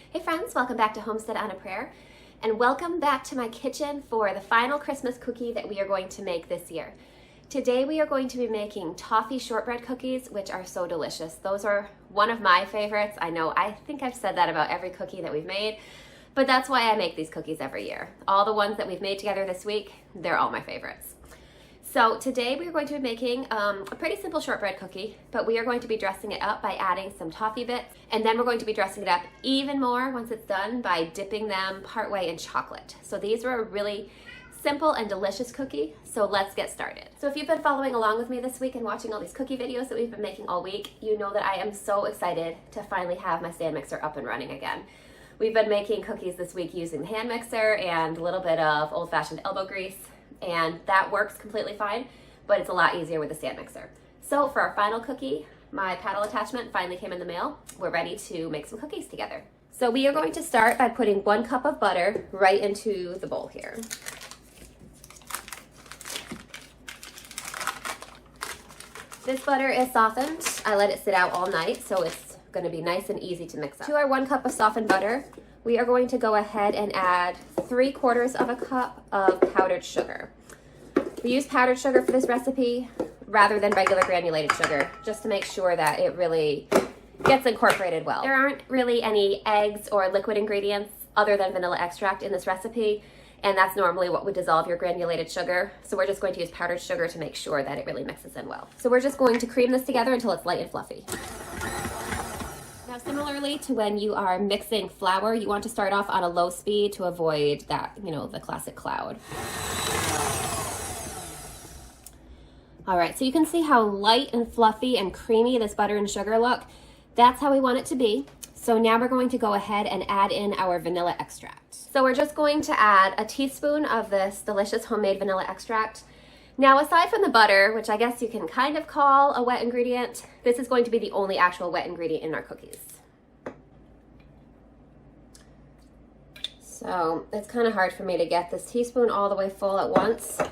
Hey friends, welcome back to Homestead on a Prayer, and welcome back to my kitchen for the final Christmas cookie that we are going to make this year. Today we are going to be making Toffee Shortbread cookies, which are so delicious. Those are one of my favorites. I think I've said that about every cookie that we've made, but that's why I make these cookies every year. All the ones that we've made together this week, they're all my favorites. So today we are going to be making a pretty simple shortbread cookie, but we are going to be dressing it up by adding some toffee bits, and then we're going to be dressing it up even more once it's done by dipping them partway in chocolate. So these are a really simple and delicious cookie, so let's get started. So if you've been following along with me this week and watching all these cookie videos that we've been making all week, you know that I am so excited to finally have my stand mixer up and running again. We've been making cookies this week using the hand mixer and a little bit of old-fashioned elbow grease, and that works completely fine, but it's a lot easier with the stand mixer. So for our final cookie, my paddle attachment finally came in the mail. We're ready to make some cookies together. So we are going to start by putting 1 cup of butter right into the bowl here. This butter is softened. I let it sit out all night, so it's going to be nice and easy to mix up. To our 1 cup of softened butter, we are going to go ahead and add 3/4 of a cup of powdered sugar. We use powdered sugar for this recipe rather than regular granulated sugar, just to make sure that it really gets incorporated well. There aren't really any eggs or liquid ingredients other than vanilla extract in this recipe, and that's normally what would dissolve your granulated sugar. So we're just going to use powdered sugar to make sure that it really mixes in well. So we're just going to cream this together until it's light and fluffy. Now, similarly to when you are mixing flour, you want to start off on a low speed to avoid that, the classic cloud. All right, so you can see how light and fluffy and creamy this butter and sugar look. That's how we want it to be. So now we're going to go ahead and add in our vanilla extract. So we're just going to add a teaspoon of this delicious homemade vanilla extract. Now, aside from the butter, which I guess you can kind of call a wet ingredient, this is going to be the only actual wet ingredient in our cookies. So it's kind of hard for me to get this teaspoon all the way full at once, so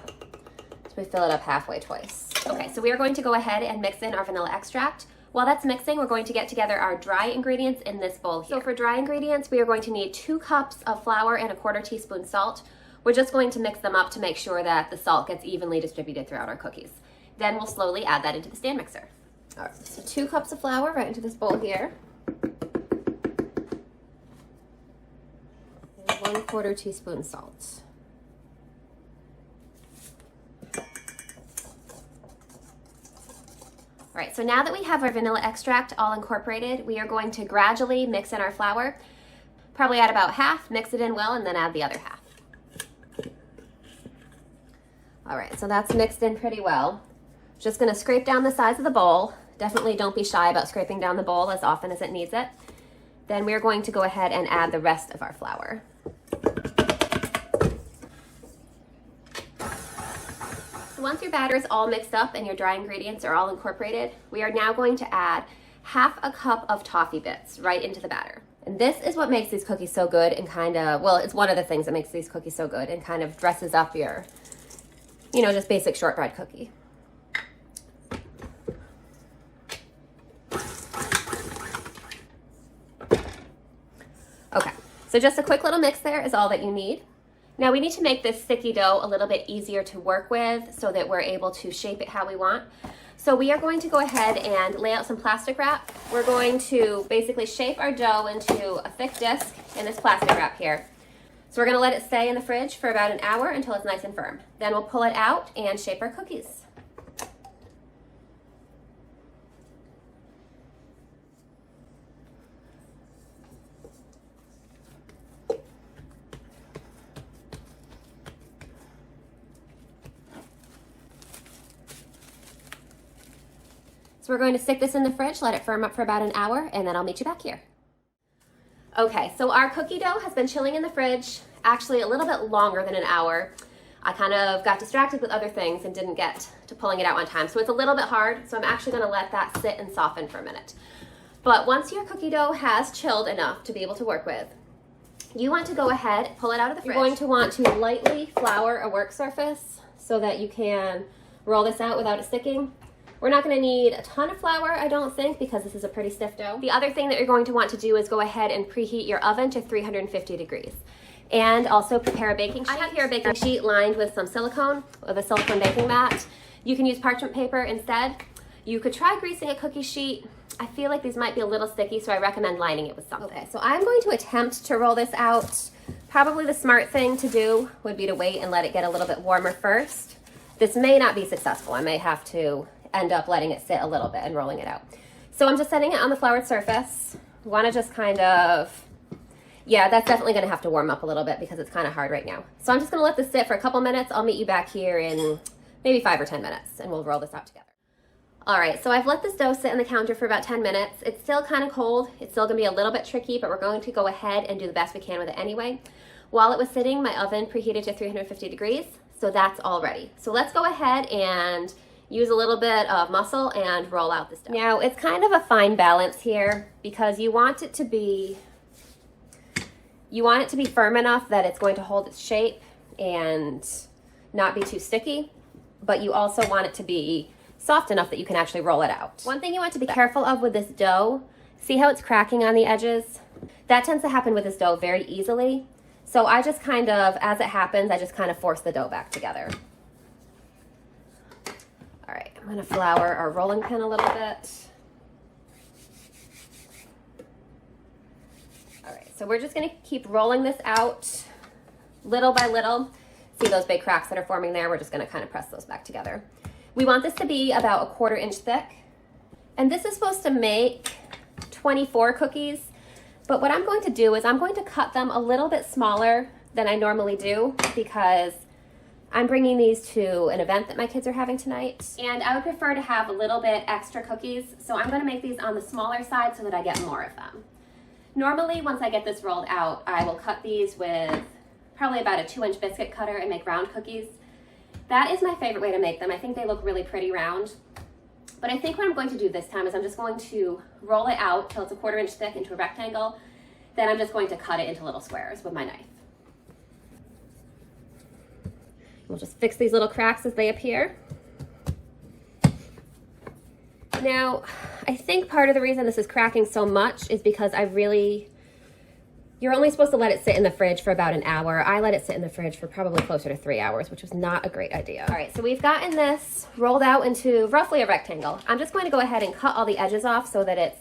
we fill it up halfway twice. Okay, so we are going to go ahead and mix in our vanilla extract. While that's mixing, we're going to get together our dry ingredients in this bowl here. So for dry ingredients, we are going to need 2 cups of flour and 1/4 teaspoon salt. We're just going to mix them up to make sure that the salt gets evenly distributed throughout our cookies. Then we'll slowly add that into the stand mixer. All right, so 2 cups of flour right into this bowl here. And 1/4 teaspoon salt. All right, so now that we have our vanilla extract all incorporated, we are going to gradually mix in our flour. Probably add about half, mix it in well, and then add the other half. All right, so that's mixed in pretty well. Just gonna scrape down the sides of the bowl. Definitely don't be shy about scraping down the bowl as often as it needs it. Then we're going to go ahead and add the rest of our flour. So once your batter is all mixed up and your dry ingredients are all incorporated, we are now going to add 1/2 cup of toffee bits right into the batter. And this is what makes these cookies so good and it's one of the things that makes these cookies so good and kind of dresses up your just basic shortbread cookie. Okay, so just a quick little mix there is all that you need. Now we need to make this sticky dough a little bit easier to work with so that we're able to shape it how we want. So we are going to go ahead and lay out some plastic wrap. We're going to basically shape our dough into a thick disc in this plastic wrap here. So we're going to let it stay in the fridge for about an hour until it's nice and firm. Then we'll pull it out and shape our cookies. So we're going to stick this in the fridge, let it firm up for about an hour, and then I'll meet you back here. Okay, so our cookie dough has been chilling in the fridge, actually a little bit longer than an hour. I kind of got distracted with other things and didn't get to pulling it out on time. So it's a little bit hard, so I'm actually gonna let that sit and soften for a minute. But once your cookie dough has chilled enough to be able to work with, you want to go ahead, pull it out of the fridge. You're going to want to lightly flour a work surface so that you can roll this out without it sticking. We're not going to need a ton of flour, I don't think, because this is a pretty stiff dough. The other thing that you're going to want to do is go ahead and preheat your oven to 350 degrees. And also prepare a baking sheet. I have here a baking sheet lined with some silicone, with a silicone baking mat. You can use parchment paper instead. You could try greasing a cookie sheet. I feel like these might be a little sticky, so I recommend lining it with something. Okay, so I'm going to attempt to roll this out. Probably the smart thing to do would be to wait and let it get a little bit warmer first. This may not be successful. I may have to end up letting it sit a little bit and rolling it out. So I'm just setting it on the floured surface. You want to just kind of, yeah, that's definitely going to have to warm up a little bit because it's kind of hard right now. So I'm just going to let this sit for a couple minutes. I'll meet you back here in maybe 5 or 10 minutes and we'll roll this out together. All right, so I've let this dough sit on the counter for about 10 minutes. It's still kind of cold. It's still gonna be a little bit tricky, but we're going to go ahead and do the best we can with it anyway. While it was sitting, my oven preheated to 350 degrees, so that's all ready. So let's go ahead and use a little bit of muscle and roll out this dough. Now, it's kind of a fine balance here because you want it to be firm enough that it's going to hold its shape and not be too sticky, but you also want it to be soft enough that you can actually roll it out. One thing you want to be careful of with this dough, see how it's cracking on the edges? That tends to happen with this dough very easily. So I just kind of, as it happens, I just kind of force the dough back together. All right, I'm gonna flour our rolling pin a little bit. All right, so we're just gonna keep rolling this out little by little. See those big cracks that are forming there? We're just gonna kind of press those back together. We want this to be about 1/4 inch thick. And this is supposed to make 24 cookies. But what I'm going to do is I'm going to cut them a little bit smaller than I normally do because I'm bringing these to an event that my kids are having tonight. And I would prefer to have a little bit extra cookies. So I'm gonna make these on the smaller side so that I get more of them. Normally, once I get this rolled out, I will cut these with probably about a 2-inch biscuit cutter and make round cookies. That is my favorite way to make them. I think they look really pretty round. But I think what I'm going to do this time is I'm just going to roll it out till it's 1/4 inch thick into a rectangle. Then I'm just going to cut it into little squares with my knife. We'll just fix these little cracks as they appear. Now, I think part of the reason this is cracking so much is because you're only supposed to let it sit in the fridge for about an hour. I let it sit in the fridge for probably closer to 3 hours, which was not a great idea. All right, so we've gotten this rolled out into roughly a rectangle. I'm just going to go ahead and cut all the edges off so that it's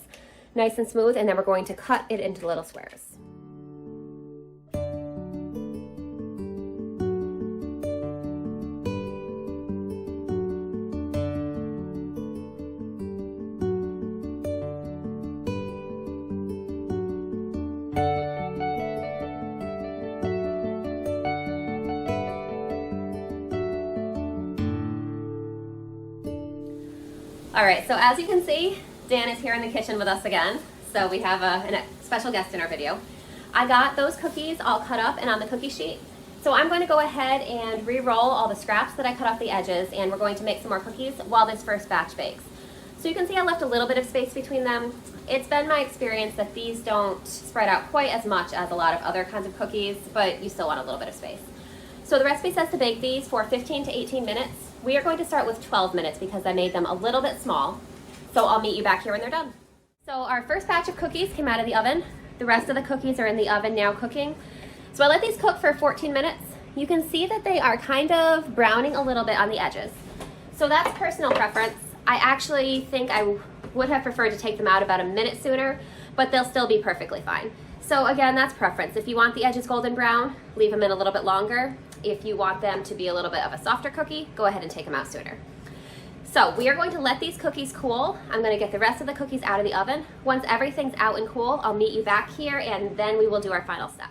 nice and smooth, and then we're going to cut it into little squares. All right, so as you can see, Dan is here in the kitchen with us again. So we have a special guest in our video. I got those cookies all cut up and on the cookie sheet. So I'm going to go ahead and re-roll all the scraps that I cut off the edges, and we're going to make some more cookies while this first batch bakes. So you can see I left a little bit of space between them. It's been my experience that these don't spread out quite as much as a lot of other kinds of cookies, but you still want a little bit of space. So the recipe says to bake these for 15 to 18 minutes. We are going to start with 12 minutes because I made them a little bit small. So I'll meet you back here when they're done. So our first batch of cookies came out of the oven. The rest of the cookies are in the oven now cooking. So I let these cook for 14 minutes. You can see that they are kind of browning a little bit on the edges. So that's personal preference. I actually think I would have preferred to take them out about a minute sooner, but they'll still be perfectly fine. So again, that's preference. If you want the edges golden brown, leave them in a little bit longer. If you want them to be a little bit of a softer cookie, go ahead and take them out sooner. So we are going to let these cookies cool. I'm going to get the rest of the cookies out of the oven. Once everything's out and cool, I'll meet you back here and then we will do our final step.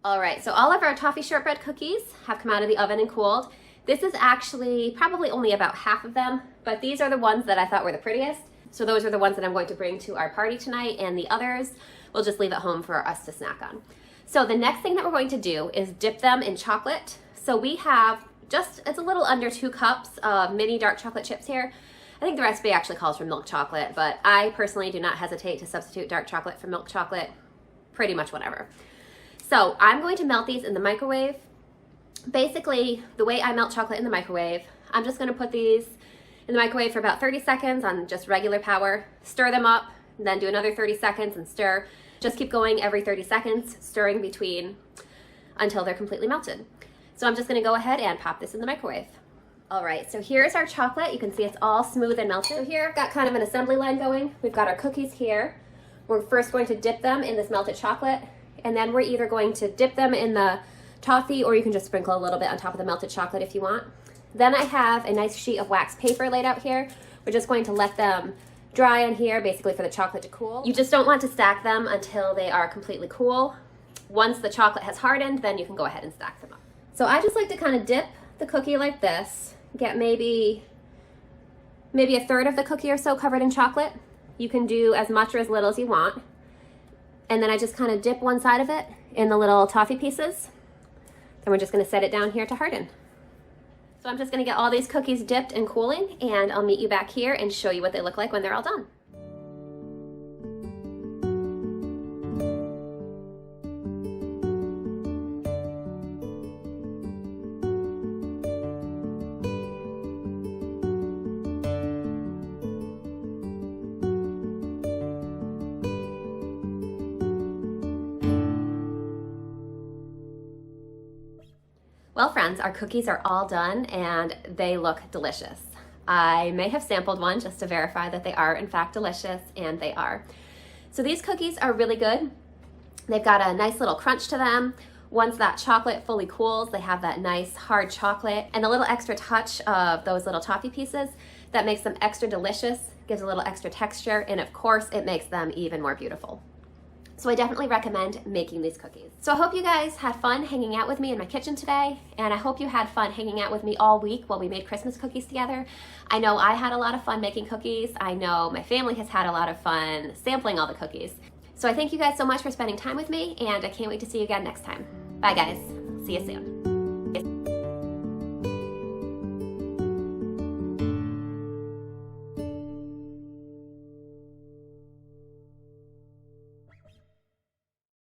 All right, so all of our Toffee Shortbread cookies have come out of the oven and cooled. This is actually probably only about half of them, but these are the ones that I thought were the prettiest. So those are the ones that I'm going to bring to our party tonight, and the others we'll just leave at home for us to snack on. So the next thing that we're going to do is dip them in chocolate. So we have it's a little under 2 cups of mini dark chocolate chips here. I think the recipe actually calls for milk chocolate, but I personally do not hesitate to substitute dark chocolate for milk chocolate pretty much whenever. So I'm going to melt these in the microwave. Basically, the way I melt chocolate in the microwave, I'm just going to put these in the microwave for about 30 seconds on just regular power. Stir them up, then do another 30 seconds and stir. Just keep going every 30 seconds, stirring between until they're completely melted. So I'm just gonna go ahead and pop this in the microwave. All right, so here's our chocolate. You can see it's all smooth and melted. So here I've got kind of an assembly line going. We've got our cookies here. We're first going to dip them in this melted chocolate, and then we're either going to dip them in the toffee, or you can just sprinkle a little bit on top of the melted chocolate if you want. Then I have a nice sheet of wax paper laid out here. We're just going to let them dry on here, basically for the chocolate to cool. You just don't want to stack them until they are completely cool. Once the chocolate has hardened, then you can go ahead and stack them up. So I just like to kind of dip the cookie like this, get maybe a third of the cookie or so covered in chocolate. You can do as much or as little as you want. And then I just kind of dip one side of it in the little toffee pieces. Then we're just gonna set it down here to harden. So I'm just gonna get all these cookies dipped and cooling, and I'll meet you back here and show you what they look like when they're all done. Well, friends, our cookies are all done and they look delicious. I may have sampled one just to verify that they are in fact delicious, and they are. So these cookies are really good. They've got a nice little crunch to them. Once that chocolate fully cools, they have that nice hard chocolate and a little extra touch of those little toffee pieces that makes them extra delicious, gives a little extra texture, and of course it makes them even more beautiful. So I definitely recommend making these cookies. So I hope you guys had fun hanging out with me in my kitchen today, and I hope you had fun hanging out with me all week while we made Christmas cookies together. I know I had a lot of fun making cookies. I know my family has had a lot of fun sampling all the cookies. So I thank you guys so much for spending time with me, and I can't wait to see you again next time. Bye guys, see you soon.